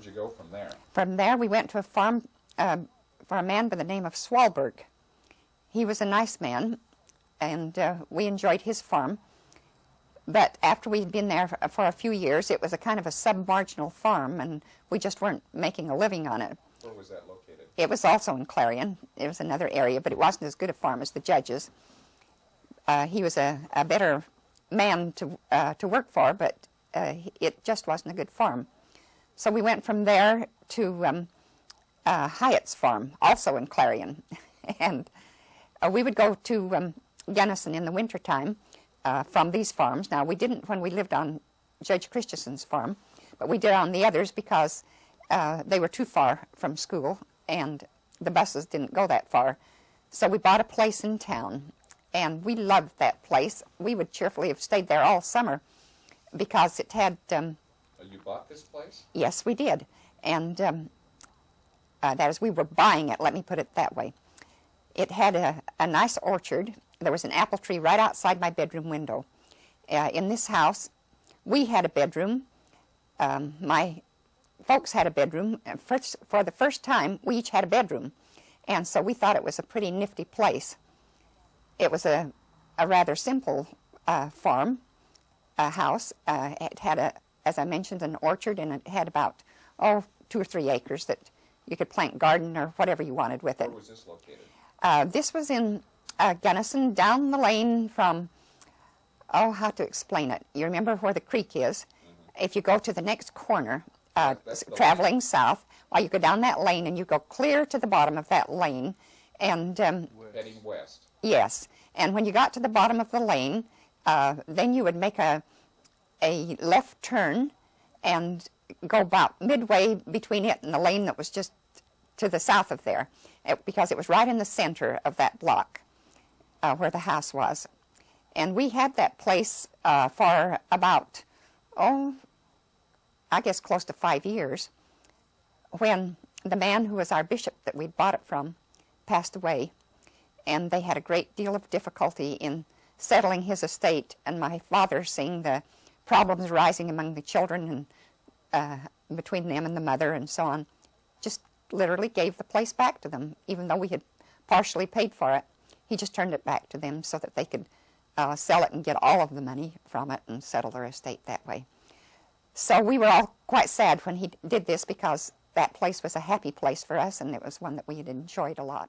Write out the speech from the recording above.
Where'd you go from there? From there, we went to a farm for a man by the name of Swalberg. He was a nice man, and we enjoyed his farm. But after we'd been there for a few years, it was a kind of a sub-marginal farm, and we just weren't making a living on it. Where was that located? It was also in Clarion. It was another area, but it wasn't as good a farm as the Judge's. He was a better man to work for, but it just wasn't a good farm. So we went from there to Hyatt's farm, also in Clarion. And we would go to Gunnison in the wintertime from these farms. Now, we didn't when we lived on Judge Christensen's farm, but we did on the others because they were too far from school, and the buses didn't go that far. So we bought a place in town, and we loved that place. We would cheerfully have stayed there all summer because it had... You bought this place? Yes, we did. And that is, we were buying it, let me put it that way. It had a nice orchard. There was an apple tree right outside my bedroom window. In this house, we had a bedroom. My folks had a bedroom. For the first time, we each had a bedroom. And so we thought it was a pretty nifty place. It was a rather simple farm, house. It had, as I mentioned, an orchard, and it had about, 2 or 3 acres that you could plant garden or whatever you wanted with it. Where was this located? This was in Gunnison, down the lane from, how to explain it. You remember where the creek is? Mm-hmm. If you go to the next corner, traveling south, you go down that lane and you go clear to the bottom of that lane. And heading west. Yes. And when you got to the bottom of the lane, then you would make a left turn and go about midway between it and the lane that was just to the south of there, because it was right in the center of that block where the house was. And we had that place for about, I guess close to 5 years, when the man who was our bishop that we'd bought it from passed away, and they had a great deal of difficulty in settling his estate, and my father, seeing the problems rising among the children and between them and the mother and so on, just literally gave the place back to them, even though we had partially paid for it. He just turned it back to them so that they could sell it and get all of the money from it and settle their estate that way. So we were all quite sad when he did this, because that place was a happy place for us, and it was one that we had enjoyed a lot.